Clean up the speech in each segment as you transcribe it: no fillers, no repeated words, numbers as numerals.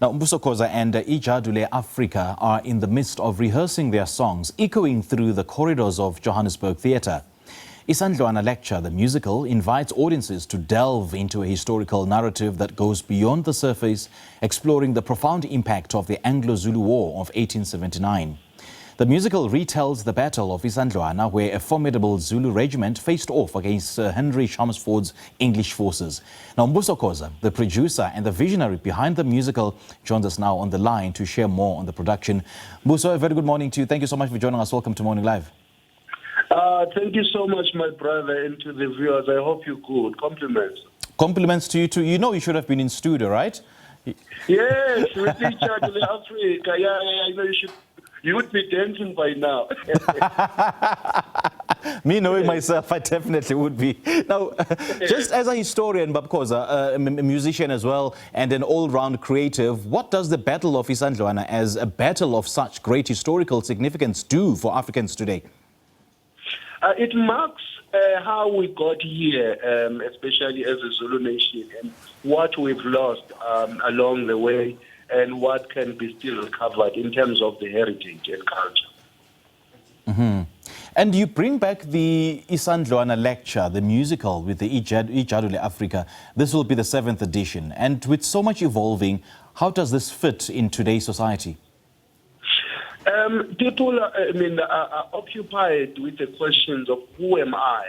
Now, Mbuso Khoza and Ijadu Africa are in the midst of rehearsing their songs, echoing through the corridors of Joburg Theatre. Isandlwana Lecture, the musical, invites audiences to delve into a historical narrative that goes beyond the surface, exploring the profound impact of the Anglo-Zulu War of 1879. The musical retells the Battle of Isandlwana, where a formidable Zulu Regiment faced off against Sir Henry Chamsford's English forces. Now, Mbuso Khoza, the producer and the visionary behind the musical, joins us now on the line to share more on the production. Mbuso, a very good morning to you. Thank you so much for joining us. Welcome to Morning Live. Thank you so much, my brother, and to the viewers. I hope you're good. Compliments. Compliments to you too. You know you should have been in studio, right? Yes, with Ijadu Africa. Yeah, I know you should. You would be dancing by now. Me knowing myself, I definitely would be. Now, just as a historian, Mbuso Khoza, a musician as well, and an all-round creative, what does the Battle of Isandlwana as a battle of such great historical significance do for Africans today? It marks how we got here, especially as a Zulu nation, and what we've lost along the way, and what can be still recovered in terms of the heritage and culture. Mm-hmm. And you bring back the Isandlwana Lecture, the musical with the Ijadu Africa. This will be the 7th edition. And with so much evolving, how does this fit in today's society? People are occupied with the questions of who am I?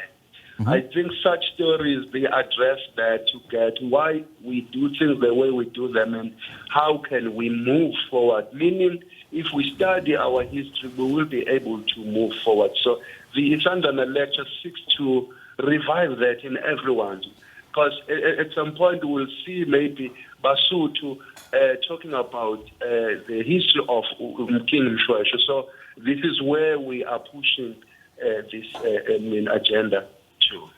Mm-hmm. I think such stories, they address that to get why we do things the way we do them and how can we move forward. Meaning, if we study our history, we will be able to move forward. So the Isandlwana Lecture seeks to revive that in everyone. Because at some point we'll see maybe Basotho talking about the history of King Mswesho. So this is where we are pushing this agenda too.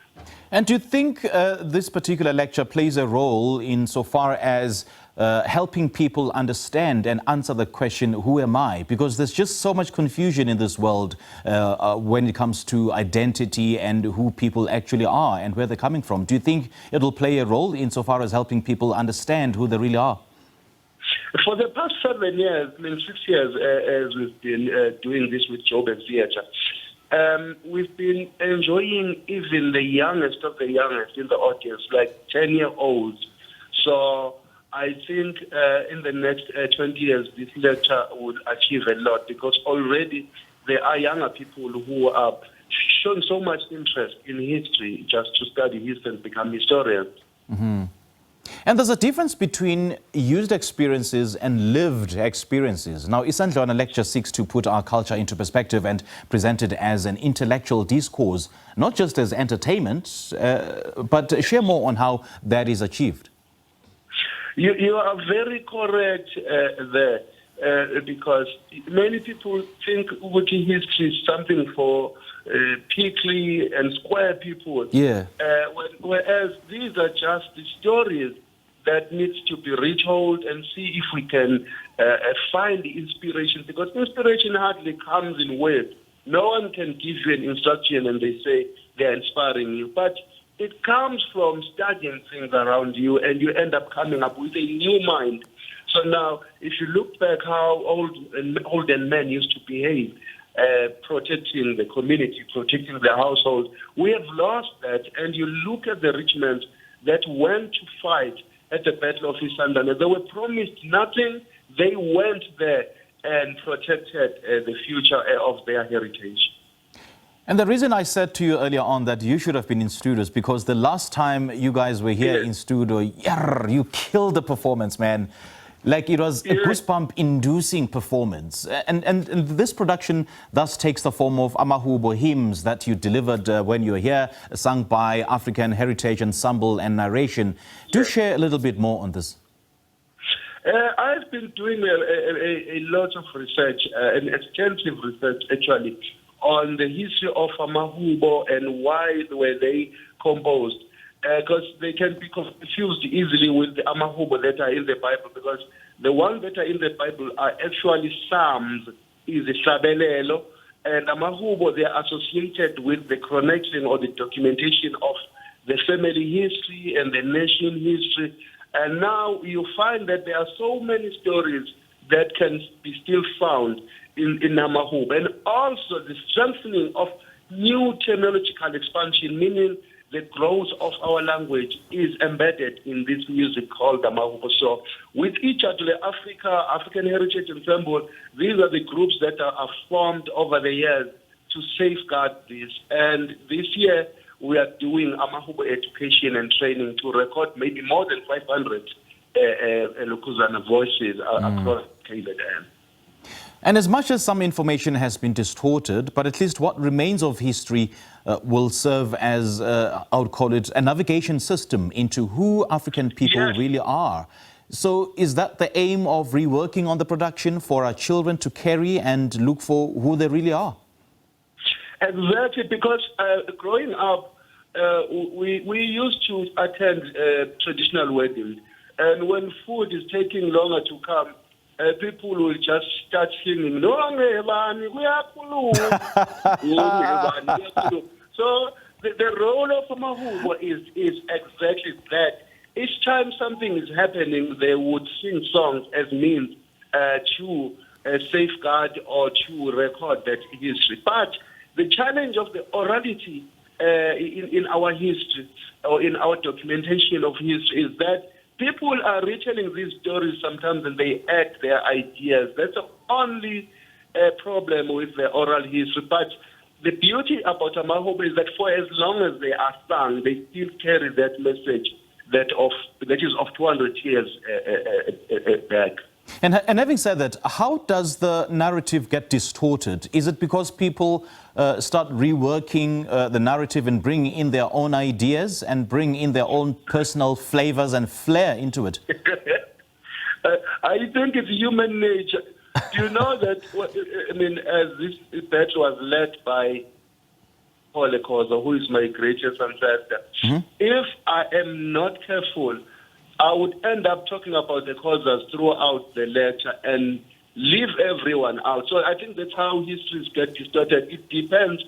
And do you think this particular lecture plays a role in so far as helping people understand and answer the question, who am I? Because there's just so much confusion in this world when it comes to identity and who people actually are and where they're coming from. Do you think it'll play a role in so far as helping people understand who they really are? For the past 7 years, 6 years, as we've been doing this with Joburg Theatre, we've been enjoying even the youngest of the youngest in the audience, like 10-year-olds. So I think in the next 20 years, this lecture would achieve a lot because already there are younger people who are showing so much interest in history, just to study history and become historians. Mm-hmm. And there's a difference between used experiences and lived experiences. Now, Isandlwana Lecture seeks to put our culture into perspective and present it as an intellectual discourse, not just as entertainment, but share more on how that is achieved. You are very correct there, because many people think working history is something for pickly and square people. Yeah. Whereas these are just the stories that needs to be retold and see if we can find the inspiration, because inspiration hardly comes in words. No one can give you an instruction and they say they're inspiring you, but it comes from studying things around you and you end up coming up with a new mind. So now, if you look back how old men used to behave, protecting the community, protecting the household, we have lost that. And you look at the regiments that went to fight at the Battle of Isandlwana, they were promised nothing. They went there and protected the future of their heritage. And the reason I said to you earlier on that you should have been in studio is because the last time you guys were here in studio, you killed the performance, man. Like it was a goosebump-inducing performance. And this production thus takes the form of AmaZulu hymns that you delivered when you were here, sung by African Heritage Ensemble and narration. Do share a little bit more on this. I've been doing a lot of research, an extensive research actually, on the history of AmaZulu and why were they composed. Because they can be confused easily with the AmaZulu that are in the Bible, because the ones that are in the Bible are actually Psalms, is the Sabelelo, and AmaZulu, they are associated with the chronicling or the documentation of the family history and the nation history And now you find that there are so many stories that can be still found in AmaZulu, and also the strengthening of new terminological expansion, meaning the growth of our language is embedded in this music called AmaZulu. So with Ijadu Africa, African Heritage Ensemble, these are the groups that are formed over the years to safeguard this. And this year, we are doing AmaZulu education and training to record maybe more than 500 Lokuzana voices across KZN. And as much as some information has been distorted, but at least what remains of history will serve as, I would call it, a navigation system into who African people really are. So is that the aim of reworking on the production for our children to carry and look for who they really are? Exactly, because growing up, we used to attend traditional weddings. And when food is taking longer to come, people will just start singing, So the role of AmaZulu is exactly that. Each time something is happening, they would sing songs as means to safeguard or to record that history. But the challenge of the orality in our history or in our documentation of history is that people are retelling these stories sometimes and they add their ideas. That's the only problem with the oral history. But the beauty about AmaZulu is that for as long as they are sung, they still carry that message that is of 200 years back. And having said that, how does the narrative get distorted? Is it because people start reworking the narrative and bring in their own ideas and bring in their own personal flavors and flair into it? I think it's human nature. You know that, I mean, as this battle was led by Mbuso Khoza, who is my greatest ancestor. If I am not careful, I would end up talking about the Khozas throughout the lecture and leave everyone out. So I think that's how histories get distorted. It depends.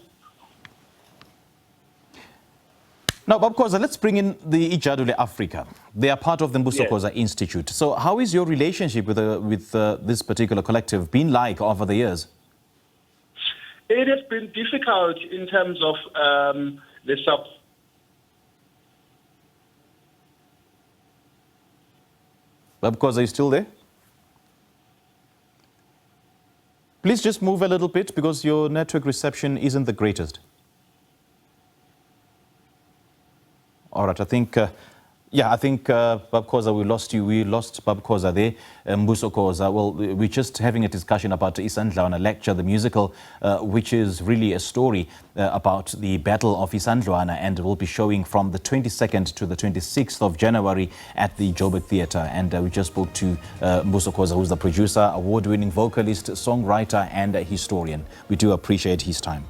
Now, Bab Khoza, let's bring in the Ijadu Africa. They are part of the Mbuso Khoza Institute. So how is your relationship with this particular collective been like over the years? It has been difficult in terms of the support. Bab Khoza, are you still there? Please just move a little bit because your network reception isn't the greatest. All right, I think, Bab Khoza, we lost you. We lost Bab Khoza there. Mbuso Khoza, well, we're just having a discussion about Isandlwana Lecture, the musical, which is really a story about the Battle of Isandlwana, and will be showing from the 22nd to the 26th of January at the Joburg Theatre. And we just spoke to Mbuso Khoza, who's the producer, award-winning vocalist, songwriter, and a historian. We do appreciate his time.